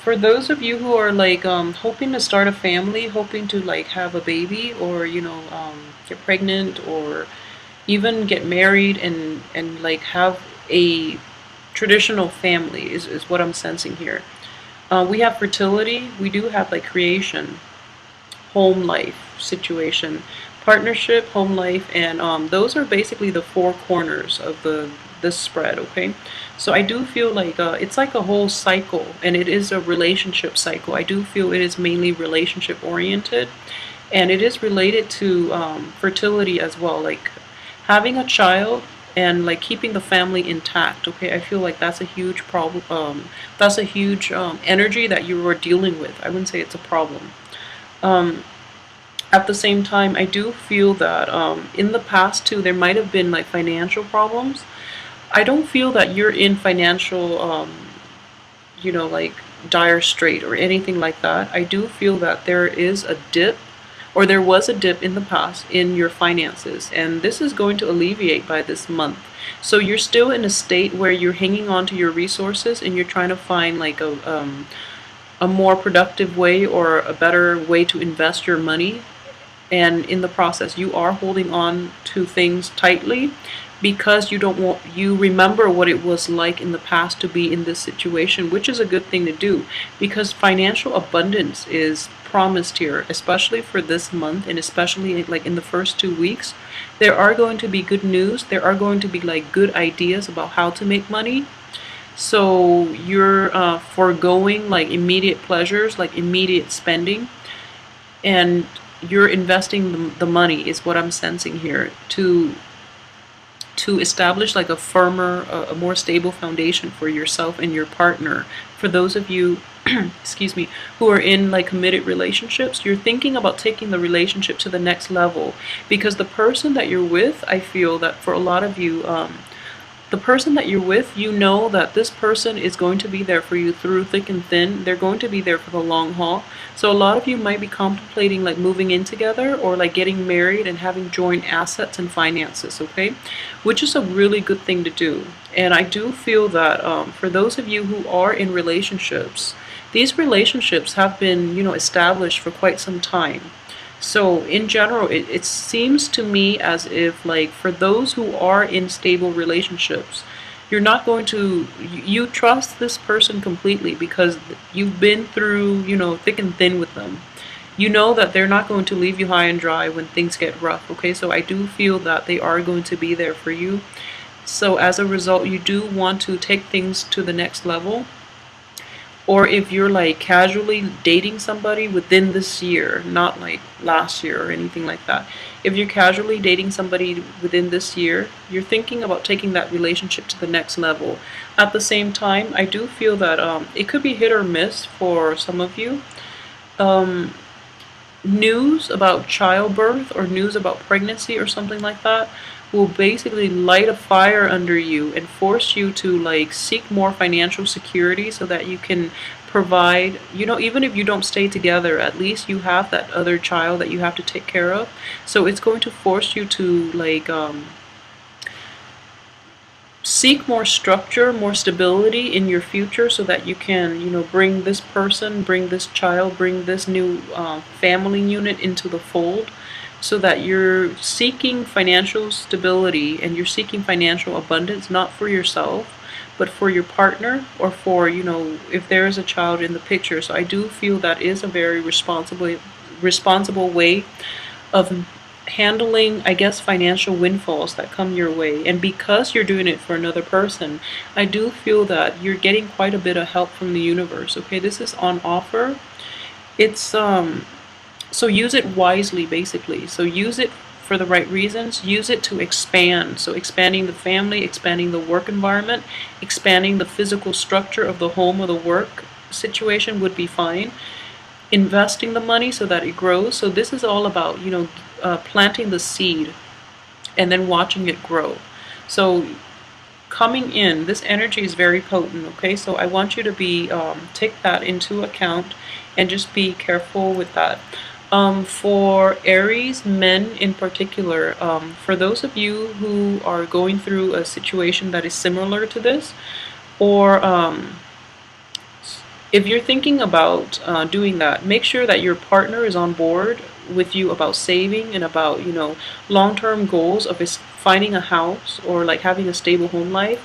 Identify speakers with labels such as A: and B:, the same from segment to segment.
A: For those of you who are like hoping to start a family, hoping to like have a baby, or get pregnant, or even get married and like have a traditional family is what I'm sensing here. We have fertility, we do have like creation, home life situation, partnership, home life, and those are basically the four corners of the this spread. Okay, so I do feel like it's like a whole cycle, and it is a relationship cycle. I do feel it is mainly relationship oriented, and it is related to fertility as well, like having a child and like keeping the family intact. Okay, I feel like that's a huge problem. That's a huge energy that you are dealing with. I wouldn't say it's a problem. um, at the same time, I do feel that in the past too, there might have been like financial problems. I don't feel that you're in financial, like dire strait or anything like that. I do feel that there is a dip, or there was a dip in the past in your finances, and this is going to alleviate by this month. So you're still in a state where you're hanging on to your resources and you're trying to find like a more productive way or a better way to invest your money, and in the process you are holding on to things tightly because you remember what it was like in the past to be in this situation, which is a good thing to do because financial abundance is promised here, especially for this month, and especially like in the first 2 weeks. There are going to be good news, there are going to be like good ideas about how to make money. So you're foregoing like immediate pleasures, like immediate spending, and you're investing the money is what I'm sensing here to establish like a firmer, a more stable foundation for yourself and your partner. For those of you excuse me, who are in like committed relationships, you're thinking about taking the relationship to the next level, because the person that you're with, I feel that for a lot of you, the person that you're with, you know that this person is going to be there for you through thick and thin. They're going to be there for the long haul. So a lot of you might be contemplating like moving in together or like getting married and having joint assets and finances, okay? Which is a really good thing to do. And I do feel that for those of you who are in relationships, these relationships have been, established for quite some time. So in general, it seems to me as if like for those who are in stable relationships, you're not going to, you trust this person completely because you've been through, thick and thin with them. You know that they're not going to leave you high and dry when things get rough, okay? So I do feel that they are going to be there for you. So as a result, you do want to take things to the next level. Or if you're like casually dating somebody within this year, not like last year or anything like that. If you're casually dating somebody within this year, you're thinking about taking that relationship to the next level. At the same time, I do feel that it could be hit or miss for some of you. Um, News about childbirth or news about pregnancy or something like that will basically light a fire under you and force you to like seek more financial security so that you can provide, even if you don't stay together, at least you have that other child that you have to take care of. So it's going to force you to like seek more structure, more stability in your future so that you can, bring this person, bring this child, bring this new family unit into the fold, so that you're seeking financial stability and you're seeking financial abundance, not for yourself, but for your partner, or for, if there is a child in the picture. So I do feel that is a very responsible way of handling, I guess, financial windfalls that come your way. And because you're doing it for another person, I do feel that you're getting quite a bit of help from the universe. Okay, this is on offer. It's so use it wisely, basically. So use it for the right reasons. Use it to expand. So expanding the family, expanding the work environment, expanding the physical structure of the home or the work situation would be fine. Investing the money so that it grows. So this is all about, planting the seed and then watching it grow. So coming in, this energy is very potent, okay? So I want you to be, take that into account and just be careful with that. For Aries men in particular, for those of you who are going through a situation that is similar to this, or If you're thinking about doing that, make sure that your partner is on board with you about saving and about, long-term goals of finding a house or like having a stable home life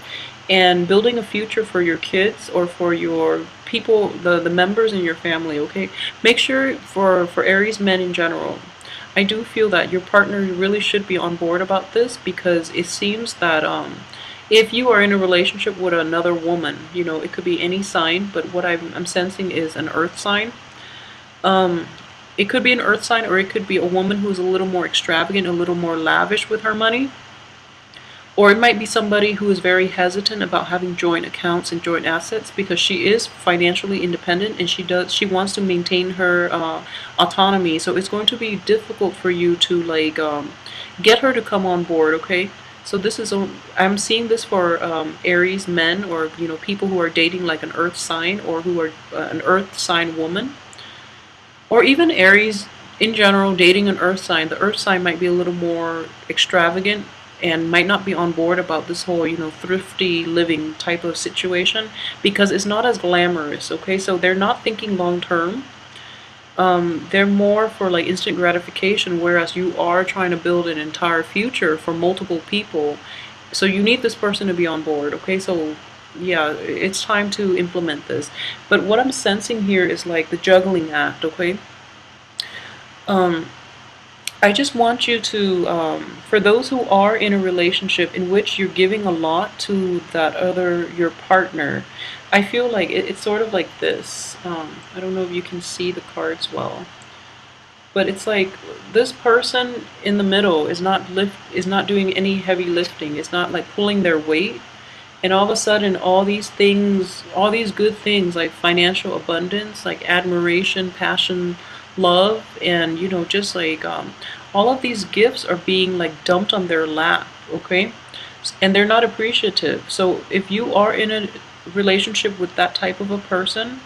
A: and building a future for your kids or for your people, the members in your family, okay? Make sure for Aries men in general, I do feel that your partner really should be on board about this because it seems that if you are in a relationship with another woman, it could be any sign, but what I'm sensing is an earth sign. Um, it could be an earth sign or it could be a woman who's a little more extravagant, a little more lavish with her money. Or it might be somebody who is very hesitant about having joint accounts and joint assets because she is financially independent and she wants to maintain her autonomy. So it's going to be difficult for you to like get her to come on board, okay? So this is I'm seeing this for Aries men or people who are dating like an earth sign or who are an earth sign woman or even Aries in general dating an earth sign. The earth sign might be a little more extravagant and might not be on board about this whole, thrifty living type of situation because it's not as glamorous, okay? So they're not thinking long term. They're more for like instant gratification, whereas you are trying to build an entire future for multiple people. So you need this person to be on board, okay? So yeah, it's time to implement this. But what I'm sensing here is like the juggling act, okay? Um, I just want you to, for those who are in a relationship in which you're giving a lot to your partner, I feel like it's sort of like this. I don't know if you can see the cards well, but it's like this person in the middle is not doing any heavy lifting. It's not like pulling their weight. And all of a sudden, all these things, all these good things like financial abundance, like admiration, passion, love, and just like all of these gifts are being like dumped on their lap, okay? And they're not appreciative. So if you are in a relationship with that type of a person,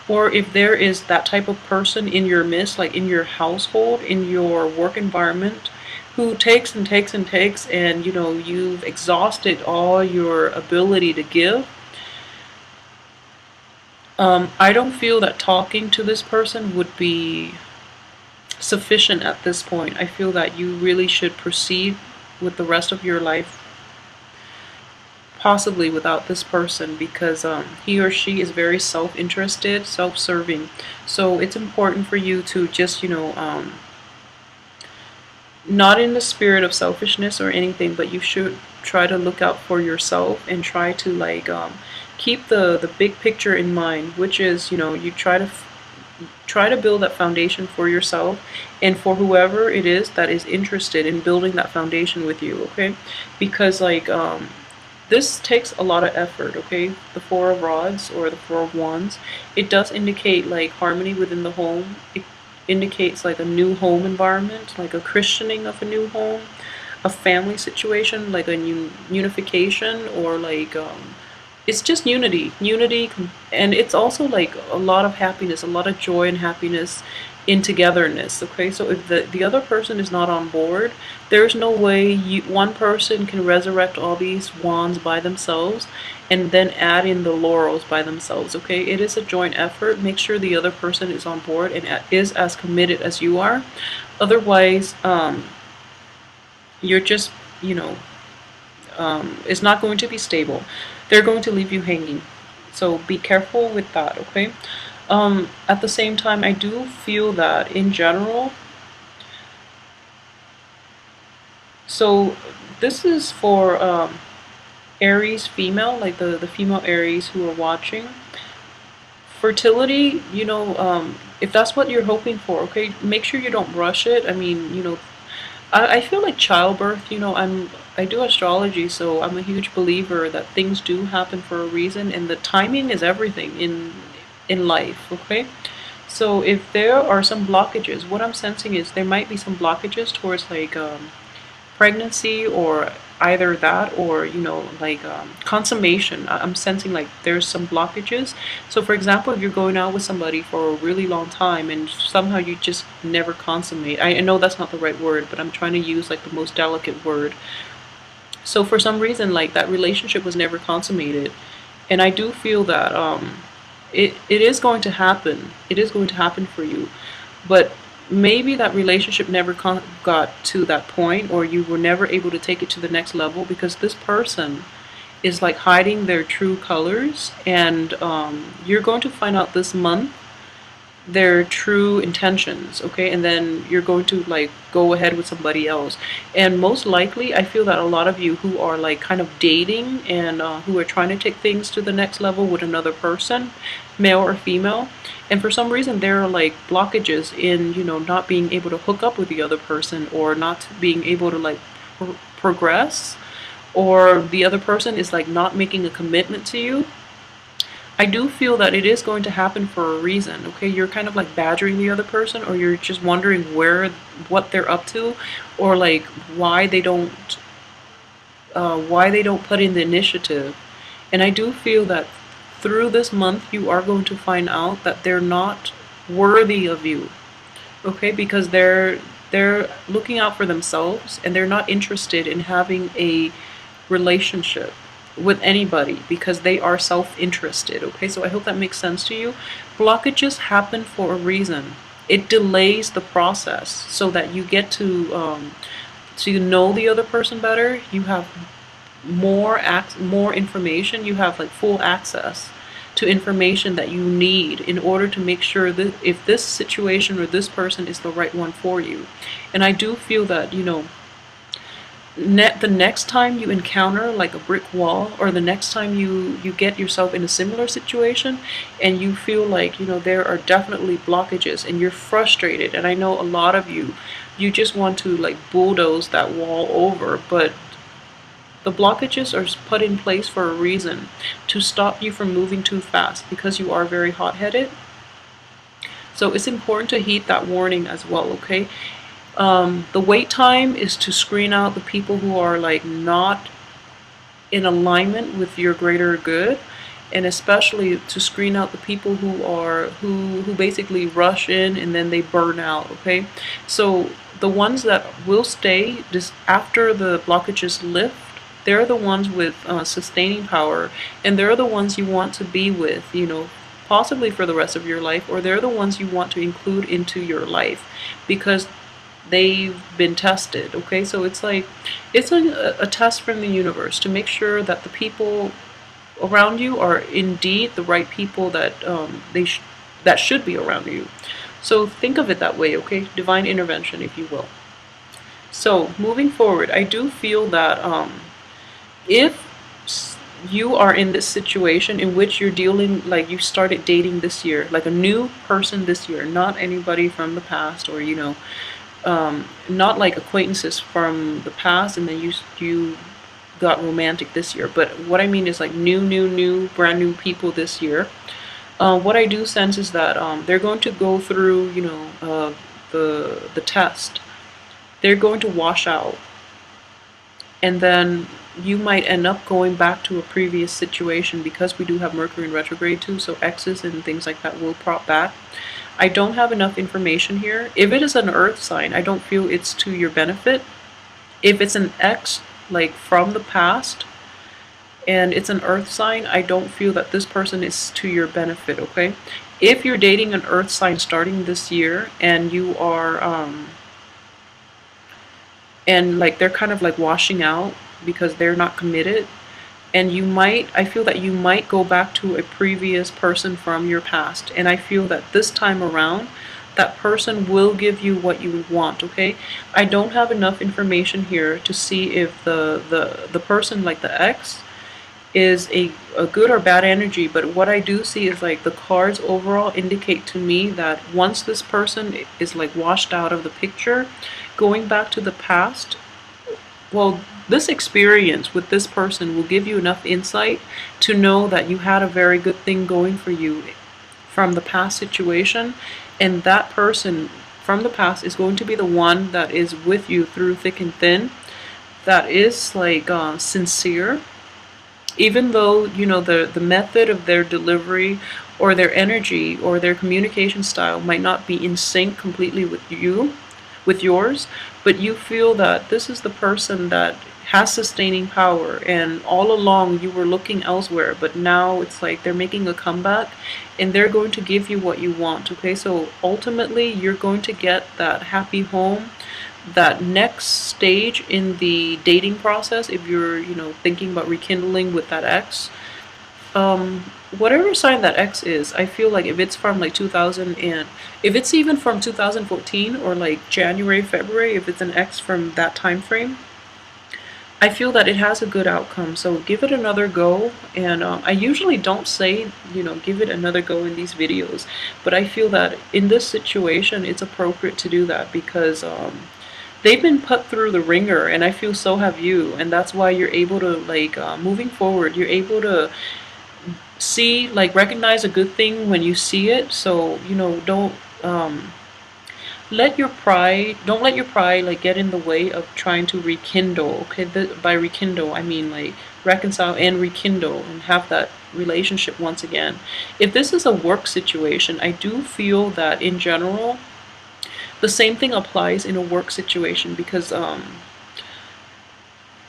A: or if there is that type of person in your midst, like in your household, in your work environment, who takes and takes and takes, and you've exhausted all your ability to give, I don't feel that talking to this person would be sufficient at this point. I feel that you really should proceed with the rest of your life possibly without this person because he or she is very self-interested, self-serving. So it's important for you to just not in the spirit of selfishness or anything, but you should try to look out for yourself and try to like keep the big picture in mind, which is you try to build that foundation for yourself and for whoever it is that is interested in building that foundation with you, okay? Because like this takes a lot of effort, okay? The Four of Rods or the Four of Wands, it does indicate like harmony within the home. It indicates like a new home environment, like a christening of a new home, a family situation, like a unification, or like it's just unity, and it's also like a lot of happiness, a lot of joy and happiness in togetherness, okay? So if the other person is not on board, there's no way one person can resurrect all these wands by themselves and then add in the laurels by themselves, okay? It is a joint effort. Make sure the other person is on board and is as committed as you are. Otherwise, you're just, it's not going to be stable. They're going to leave you hanging. So be careful with that, okay? At the same time, I do feel that in general, so this is for Aries female, like the female Aries who are watching. Fertility, if that's what you're hoping for, okay, make sure you don't rush it. I mean, I feel like childbirth, I do astrology, so I'm a huge believer that things do happen for a reason, and the timing is everything in life, okay? So if there are some blockages, what I'm sensing is there might be some blockages towards like pregnancy or either that or like consummation. I'm sensing like there's some blockages. So for example, if you're going out with somebody for a really long time and somehow you just never consummate, I know that's not the right word, but I'm trying to use like the most delicate word. So for some reason like that relationship was never consummated, and I do feel that it is going to happen. It is going to happen for you. But maybe that relationship never got to that point, or you were never able to take it to the next level because this person is like hiding their true colors. And you're going to find out this month their true intentions, okay? And then you're going to like go ahead with somebody else. And most likely, I feel that a lot of you who are like kind of dating and who are trying to take things to the next level with another person, male or female, and for some reason there are like blockages in, you know, not being able to hook up with the other person, or not being able to like progress, or the other person is like not making a commitment to you. I do feel that it is going to happen for a reason, okay? You're kind of like badgering the other person, or you're just wondering what they're up to, or like why they don't put in the initiative. And I do feel that through this month, you are going to find out that they're not worthy of you, okay? Because they're looking out for themselves, and they're not interested in having a relationship with anybody because they are self-interested, okay? So I hope that makes sense to you. Blockages happen for a reason. It delays the process so that you get to know the other person better. You have more information. You have like full access to information that you need in order to make sure that if this situation or this person is the right one for you. And I do feel that, you know, the next time you encounter like a brick wall, or the next time you get yourself in a similar situation and you feel like, you know, there are definitely blockages and you're frustrated, and I know a lot of you just want to like bulldoze that wall over, but the blockages are put in place for a reason, to stop you from moving too fast, because you are very hot-headed. So it's important to heed that warning as well, okay? The wait time is to screen out the people who are like not in alignment with your greater good, and especially to screen out the people who basically rush in and then they burn out, okay? So the ones that will stay just after the blockages lift, they're the ones with sustaining power, and they're the ones you want to be with, you know, possibly for the rest of your life, or they're the ones you want to include into your life because they've been tested, okay? So it's like, it's a test from the universe to make sure that the people around you are indeed the right people that that should be around you. So think of it that way, okay? Divine intervention, if you will. So moving forward, I do feel that if you are in this situation in which you're dealing, like you started dating this year, like a new person this year, not anybody from the past, or you know, not like acquaintances from the past and then you got romantic this year, but what I mean is like new brand new people this year. What I do sense is that they're going to go through, you know, the test. They're going to wash out, and then you might end up going back to a previous situation, because we do have Mercury in retrograde too, so exes and things like that will prop back. I don't have enough information here. If it is an earth sign, I don't feel it's to your benefit. If it's an ex, like from the past, and it's an earth sign, I don't feel that this person is to your benefit, okay? If you're dating an earth sign starting this year and you are, and like they're kind of like washing out because they're not committed, and you might, I feel that you might go back to a previous person from your past, and I feel that this time around that person will give you what you want, okay? I don't have enough information here to see if the person, like the ex, is a good or bad energy, but what I do see is like the cards overall indicate to me that once this person is like washed out of the picture, going back to the past, well, this experience with this person will give you enough insight to know that you had a very good thing going for you from the past situation, and that person from the past is going to be the one that is with you through thick and thin, that is like sincere, even though, you know, the method of their delivery or their energy or their communication style might not be in sync completely with you, with yours, but you feel that this is the person that has sustaining power, and all along you were looking elsewhere, but now it's like they're making a comeback and they're going to give you what you want. Okay, so ultimately you're going to get that happy home, that next stage in the dating process. If you're, thinking about rekindling with that ex, um whatever sign that X is, I feel like if it's from like 2000, and if it's even from 2014 or like January, February, if it's an X from that time frame, I feel that it has a good outcome. So give it another go. And I usually don't say, give it another go in these videos, but I feel that in this situation, it's appropriate to do that because they've been put through the ringer, and I feel so have you. And that's why you're able to, like, moving forward, you're able to see, like, recognize a good thing when you see it. So, don't don't let your pride like get in the way of trying to rekindle. Okay, by rekindle I mean like reconcile and rekindle and have that relationship once again. If this is a work situation, I do feel that in general the same thing applies in a work situation, because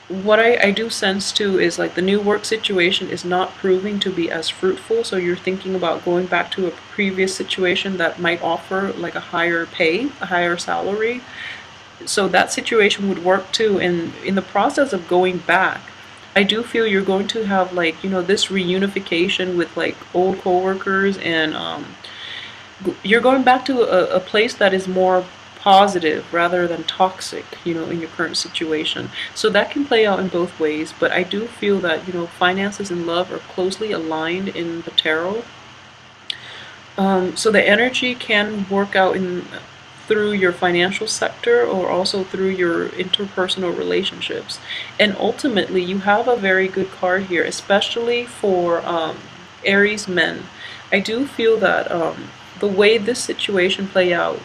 A: what I do sense too is like the new work situation is not proving to be as fruitful. So you're thinking about going back to a previous situation that might offer like a higher pay, a higher salary. So that situation would work too. And in the process of going back, I do feel you're going to have, like, this reunification with like old coworkers, and you're going back to a place that is more positive rather than toxic, in your current situation. So that can play out in both ways, but I do feel that, finances and love are closely aligned in the tarot. So the energy can work out in through your financial sector or also through your interpersonal relationships. And ultimately, you have a very good card here, especially for Aries men. I do feel that the way this situation play out,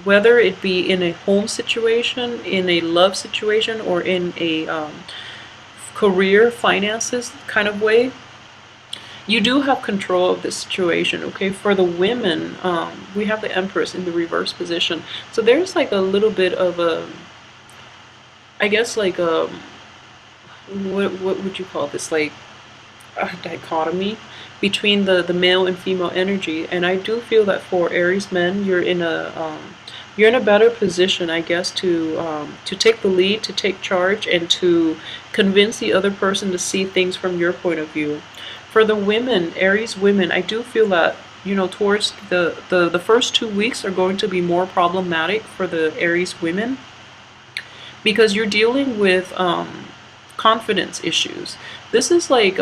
A: whether it be in a home situation, in a love situation, or in a career finances kind of way, you do have control of this situation. Okay, for the women, we have the Empress in the reverse position, so there's like a little bit of a, I guess, like a, what would you call this, like a dichotomy between the male and female energy. And I do feel that for Aries men, you're in a better position, I guess, to take the lead, to take charge, and to convince the other person to see things from your point of view. For the women, Aries women, I do feel that, towards the first 2 weeks are going to be more problematic for the Aries women, because you're dealing with confidence issues. This is like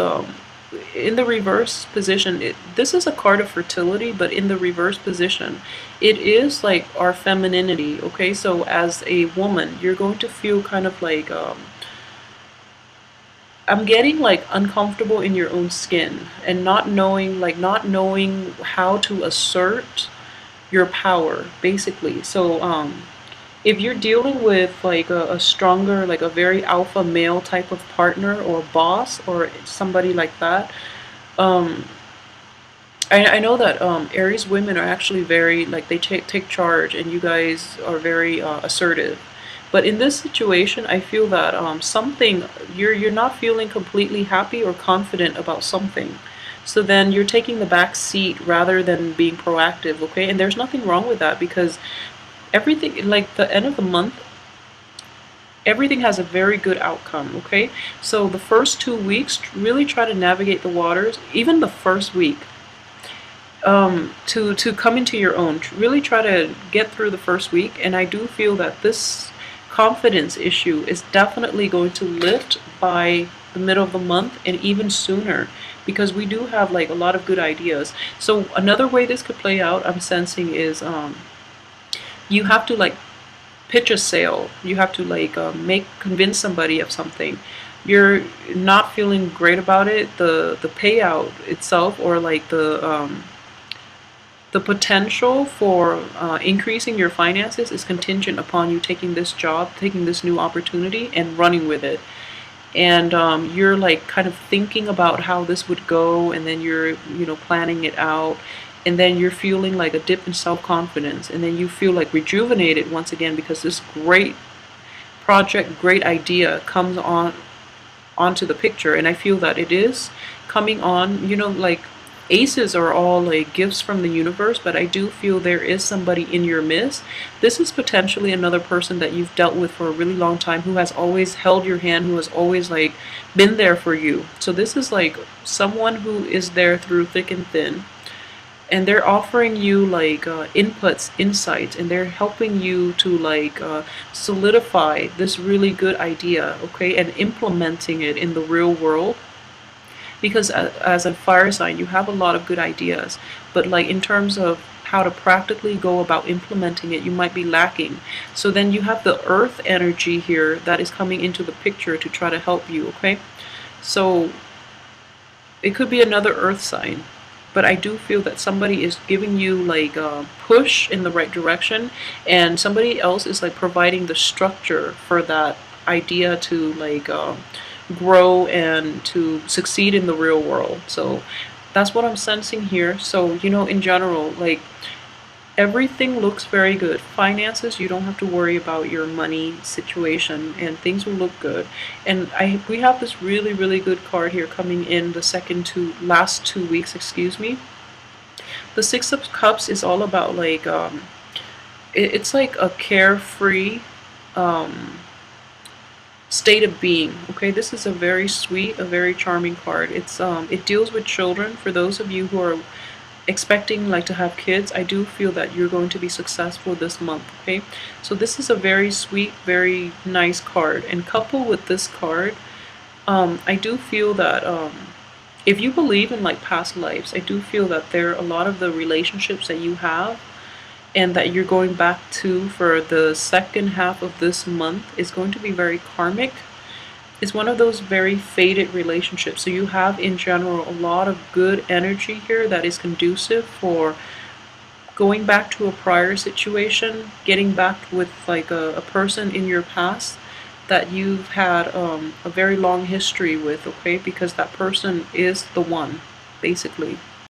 A: in the reverse position, this is a card of fertility, but in the reverse position, it is like our femininity. Okay, so as a woman, you're going to feel kind of like I'm getting like uncomfortable in your own skin, and not knowing how to assert your power, basically. So if you're dealing with like a stronger, like a very alpha male type of partner or boss or somebody like that, um, I know that Aries women are actually very, like, they take charge, and you guys are very assertive. But in this situation, I feel that something, you're not feeling completely happy or confident about something. So then you're taking the back seat rather than being proactive. Okay, and there's nothing wrong with that, because everything, like the end of the month, everything has a very good outcome. Okay, so the first 2 weeks, really try to navigate the waters. Even the first week, to come into your own, really try to get through the first week. And I do feel that this confidence issue is definitely going to lift by the middle of the month, and even sooner, because we do have like a lot of good ideas. So another way this could play out, I'm sensing, is you have to like pitch a sale. You have to like convince somebody of something. You're not feeling great about it. The payout itself, or like the potential for increasing your finances, is contingent upon you taking this job, taking this new opportunity, and running with it. And you're like kind of thinking about how this would go, and then you're, planning it out, and then you're feeling like a dip in self-confidence, and then you feel like rejuvenated once again, because this great project, great idea comes onto the picture, and I feel that it is coming on. Like aces are all like gifts from the universe, but I do feel there is somebody in your midst. This is potentially another person that you've dealt with for a really long time, who has always held your hand, who has always like been there for you. So this is like someone who is there through thick and thin, and they're offering you like inputs, insights, and they're helping you to like solidify this really good idea, okay, and implementing it in the real world. Because as a fire sign, you have a lot of good ideas, but like in terms of how to practically go about implementing it, you might be lacking. So then you have the earth energy here that is coming into the picture to try to help you, okay? So it could be another earth sign, but I do feel that somebody is giving you like a push in the right direction, and somebody else is like providing the structure for that idea to like grow and to succeed in the real world. So that's what I'm sensing here. So in general, like everything looks very good. Finances, you don't have to worry about your money situation, and things will look good. And we have this really, really good card here coming in the last 2 weeks, excuse me. The Six of Cups is all about like it's like a carefree state of being. Okay, this is a very sweet, a very charming card. It deals with children. For those of you who are expecting like to have kids, I do feel that you're going to be successful this month. Okay, so this is a very sweet, very nice card, and coupled with this card, I do feel that if you believe in like past lives, I do feel that there are a lot of the relationships that you have and that you're going back to for the second half of this month is going to be very karmic. It's one of those very faded relationships. So you have in general a lot of good energy here that is conducive for going back to a prior situation, getting back with like a person in your past that you've had a very long history with, okay? Because that person is the one, basically.